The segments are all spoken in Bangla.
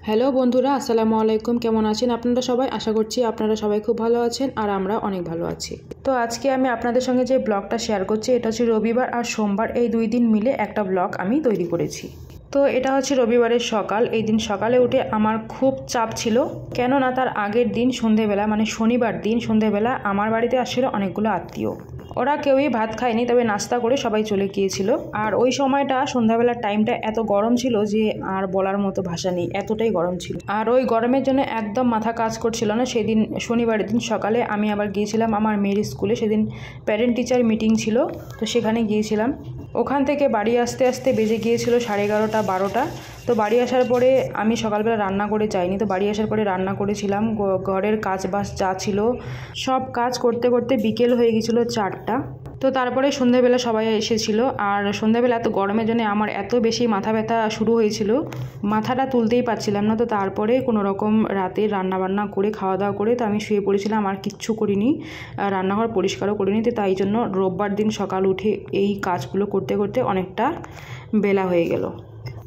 হ্যালো বন্ধুরা, আসসালামু আলাইকুম। কেমন আছেন আপনারা সবাই? আশা করছি আপনারা সবাই খুব ভালো আছেন আর আমরা অনেক ভালো আছি। তো আজকে আমি আপনাদের সঙ্গে যে ব্লগটা শেয়ার করছি এটা হচ্ছে রবিবার আর সোমবার এই 2 দিন মিলে একটা ব্লগ আমি তৈরি করেছি। তো এটা হচ্ছে রবিবারের সকাল। এই দিন সকালে উঠে আমার খুব চাপ ছিল, কেননা তার আগের দিন সন্ধেবেলা মানে শনিবার দিন সন্ধেবেলা আমার বাড়িতে আসছিল অনেকগুলো আত্মীয়। ওরা কেউই ভাত খায়নি, তবে নাস্তা করে সবাই চলে গিয়েছিল। আর ওই সময়টা সন্ধ্যাবেলার টাইমটা এত গরম ছিল যে আর বলার মতো ভাষা নেই, এতটাই গরম ছিল। আর ওই গরমের জন্য একদম মাথা কাজ করছিল না। সেদিন শনিবারের দিন সকালে আমি আবার গিয়েছিলাম আমার মেয়ের স্কুলে। সেদিন প্যারেন্ট টিচার মিটিং ছিল, তো সেখানে গিয়েছিলাম। ওখান থেকে বাড়ি আসতে আসতে বেজে গিয়েছিল 11:30 12টা। তো বাড়ি আসার পরে আমি সকালবেলা রান্না করে যাইনি, তো বাড়ি আসার পরে রান্না করেছিলাম। ঘরের কাজ বাস যা ছিল সব কাজ করতে করতে বিকেল হয়ে গেছিলো 4টা। তো তারপরে সন্ধ্যাবেলা সবাই এসেছিলো। আর সন্ধ্যাবেলা এত গরমের জন্য আমার এত বেশি মাথা ব্যথা শুরু হয়েছিল, মাথাটা তুলতেই পারছিলাম না। তো তারপরে কোনো রকম রাতে রান্নাবান্না করে খাওয়া দাওয়া করে তো আমি শুয়ে পড়েছিলাম, আর কিচ্ছু করিনি, রান্নাঘর পরিষ্কারও করিনি। তো তাই জন্য রোববার দিন সকাল উঠে এই কাজগুলো করতে করতে অনেকটা বেলা হয়ে গেল।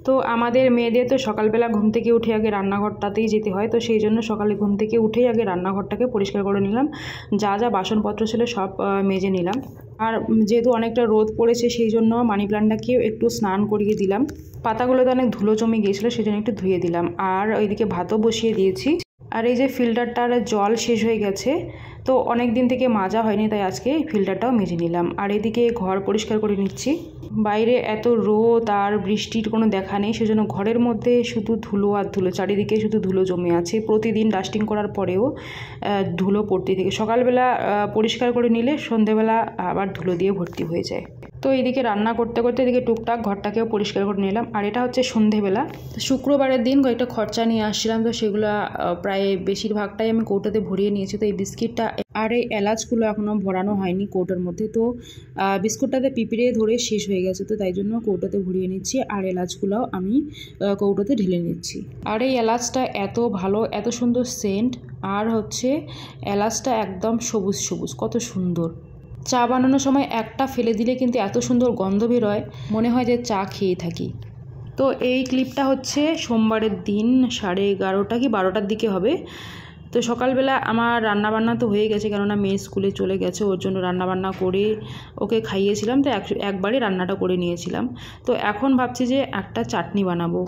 তো আমাদের মেয়েদের তো সকালবেলা ঘুম থেকে উঠে আগে রান্নাঘরটাতেই যেতে হয়, তো সেই জন্য সকালে ঘুম থেকে উঠেই আগে রান্নাঘরটাকে পরিষ্কার করে নিলাম। যা যা বাসনপত্র ছিল সব মেজে নিলাম। আর যেহেতু অনেকটা রোদ পড়েছে সেই জন্য মানি প্ল্যান্টটাকেও একটু স্নান করিয়ে দিলাম। পাতাগুলোতে অনেক ধুলো জমে গিয়েছিলো, সেই জন্য একটু ধুয়ে দিলাম। আর ওইদিকে ভাতও বসিয়ে দিয়েছি। আর এই যে ফিল্টারটার জল শেষ হয়ে গেছে, তো অনেক দিন থেকে মাজা হয়নি, তাই আজকে ফিল্টারটাও মেজে নিলাম। আর এদিকে ঘর পরিষ্কার করে নিচ্ছি। বাইরে এত রোদ আর বৃষ্টির কোনো দেখা নেই, সেজন্য ঘরের মধ্যে শুধু ধুলো আর ধুলো, চারিদিকে শুধু ধুলো জমে আছে। প্রতিদিন ডাস্টিং করার পরেও ধুলো পড়তে থাকে। সকালবেলা পরিষ্কার করে নিলে সন্ধেবেলা আবার ধুলো দিয়ে ভর্তি হয়ে যায়। তো এইদিকে রান্না করতে করতে এদিকে টুকটাক ঘরটাকেও পরিষ্কার করে নিলাম। আর এটা হচ্ছে সন্ধেবেলা। শুক্রবারের দিন কয়েকটা খরচা নিয়ে আসছিলাম, তো সেগুলো প্রায় বেশিরভাগটাই আমি কৌটোতে ভরিয়ে নিয়েছি। তো এই বিস্কিটটা আর এই এলাচগুলো এখনও ভরানো হয়নি কৌটোর মধ্যে। তো বিস্কুটটাতে পিঁপড়ে ধরে শেষ হয়ে গেছে, তো তাই জন্য কৌটোতে ভরিয়ে নিচ্ছি। আর এলাচগুলোও আমি কৌটোতে ঢেলে নিচ্ছি। আর এই এলাচটা এত ভালো, এত সুন্দর সেন্ট। আর হচ্ছে এলাচটা একদম সবুজ সবুজ, কত সুন্দর। চা বানানোর সময় একটা ফেলে দিলে কিন্তু এত সুন্দর গন্ধ বেরোয়, মনে হয় যে চা খেয়ে থাকি। তো এই ক্লিপটা হচ্ছে সোমবারের দিন 11:30 কি 12টার দিকে হবে। তো সকালবেলা আমার রান্নাবান্না তো হয়ে গেছে, কেননা মেয়ে স্কুলে চলে গেছে, ওর জন্য রান্নাবান্না করে ওকে খাইয়েছিলাম। তো একবারে রান্নাটা করে নিয়েছিলাম। তো এখন ভাবছি যে একটা চাটনি বানাবো।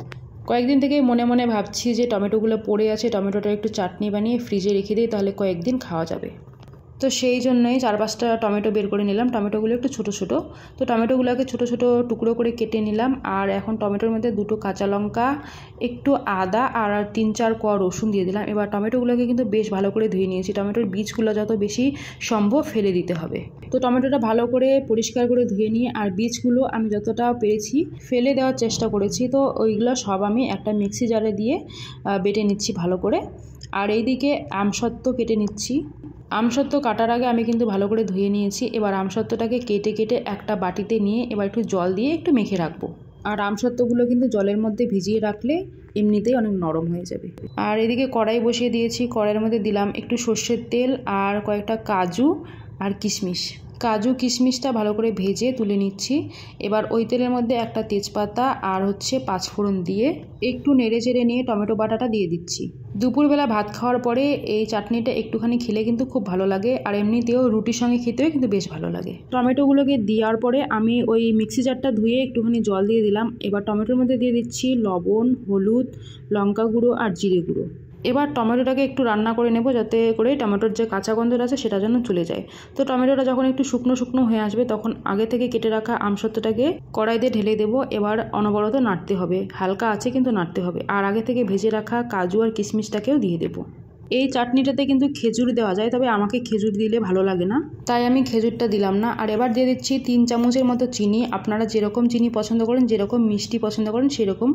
কয়েকদিন থেকে মনে মনে ভাবছি যে টমেটোগুলো পড়ে আছে, টমেটোটা একটু চাটনি বানিয়ে ফ্রিজে রেখে দিই, তাহলে কয়েকদিন খাওয়া যাবে। তো সেই জন্যই 4-5টা টমেটো বের করে নিলাম। টমেটোগুলো একটু ছোটো ছোটো, তো টমেটোগুলোকে ছোটো ছোটো টুকরো করে কেটে নিলাম। আর এখন টমেটোর মধ্যে 2টো কাঁচা লঙ্কা, একটু আদা আর 3-4 কোয়া রসুন দিয়ে দিলাম। এবার টমেটোগুলোকে কিন্তু বেশ ভালো করে ধুয়ে নিয়েছি। টমেটোর বীজগুলো যত বেশি সম্ভব ফেলে দিতে হবে। তো টমেটোটা ভালো করে পরিষ্কার করে ধুয়ে নিয়ে আর বীজগুলো আমি যতটা পেরেছি ফেলে দেওয়ার চেষ্টা করেছি। তো ওইগুলো সব আমি একটা মিক্সি জারে দিয়ে বেটে নিচ্ছি ভালো করে। আর এইদিকে আমসত্ত্ব কেটে নিচ্ছি। আমসত্ত্ব কাটার আগে আমি কিন্তু ভালো করে ধুয়ে নিয়েছি। এবার আমসত্ত্বটাকে কেটে কেটে একটা বাটিতে নিয়ে এবার একটু জল দিয়ে একটু মেখে রাখবো। আর আমসত্ত্বগুলো কিন্তু জলের মধ্যে ভিজিয়ে রাখলে এমনিতেই অনেক নরম হয়ে যাবে। আর এদিকে কড়াই বসিয়ে দিয়েছি। কড়াইয়ের মধ্যে দিলাম একটু সর্ষের তেল আর কয়েকটা কাজু আর কিশমিশ। কাজু কিশমিশটা ভালো করে ভেজে তুলে নিচ্ছি। এবার ওই তেলের মধ্যে একটা তেজপাতা আর হচ্ছে 5 ফোড়ন দিয়ে একটু নেড়ে চেড়ে নিয়ে টমেটো বাটাটা দিয়ে দিচ্ছি। দুপুরবেলা ভাত খাওয়ার পরে এই চাটনিটা একটুখানি খেলে কিন্তু খুব ভালো লাগে, আর এমনিতেও রুটির সঙ্গে খেতেও কিন্তু বেশ ভালো লাগে। টমেটোগুলোকে দেওয়ার পরে আমি ওই মিক্সি জারটা ধুয়ে একটুখানি জল দিয়ে দিলাম। এবার টমেটোর মধ্যে দিয়ে দিচ্ছি লবণ, হলুদ, লঙ্কা গুঁড়ো আর জিরে গুঁড়ো। এবার টমেটোটাকে একটু রান্না করে নেব, যাতে করে টমেটোর যে কাঁচা গন্ধটা আছে সেটা যেন চলে যায়। তো টমেটোটা যখন একটু শুকনো শুকনো হয়ে আসবে তখন আগে থেকে কেটে রাখা আমসত্ত্বটাকে কড়াইতে ঢেলে দেবো। এবার অনবরত নাড়তে হবে, হালকা আছে কিন্তু নাড়তে হবে। আর আগে থেকে ভেজে রাখা কাজু আর কিশমিশটাকেও দিয়ে দেবো। এই চাটনিটাতে কিন্তু খেজুর দেওয়া যায়, তবে আমাকে খেজুর দিলে ভালো লাগে না, তাই আমি খেজুরটা দিলাম না। আর এবার দিয়ে দিচ্ছি 3 চামচের মতো চিনি। আপনারা যেরকম চিনি পছন্দ করেন, যেরকম মিষ্টি পছন্দ করেন সেরকম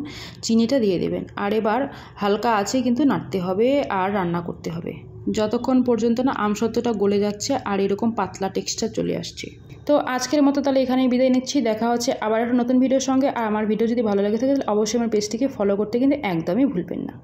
চিনিটা দিয়ে দেবেন। আর এবার হালকা আছে কিন্তু নাড়তে হবে আর রান্না করতে হবে যতক্ষণ পর্যন্ত না আমসত্ত্বটা গলে যাচ্ছে আর এরকম পাতলা টেক্সচার চলে আসছে। তো আজকের মতো তাহলে এখানেই বিদায় নিচ্ছি। দেখা হচ্ছে আবার একটা নতুন ভিডিওর সঙ্গে। আর আমার ভিডিও যদি ভালো লাগে থাকে তাহলে অবশ্যই আমার পেজটিকে ফলো করতে কিন্তু একদমই ভুলবেন না।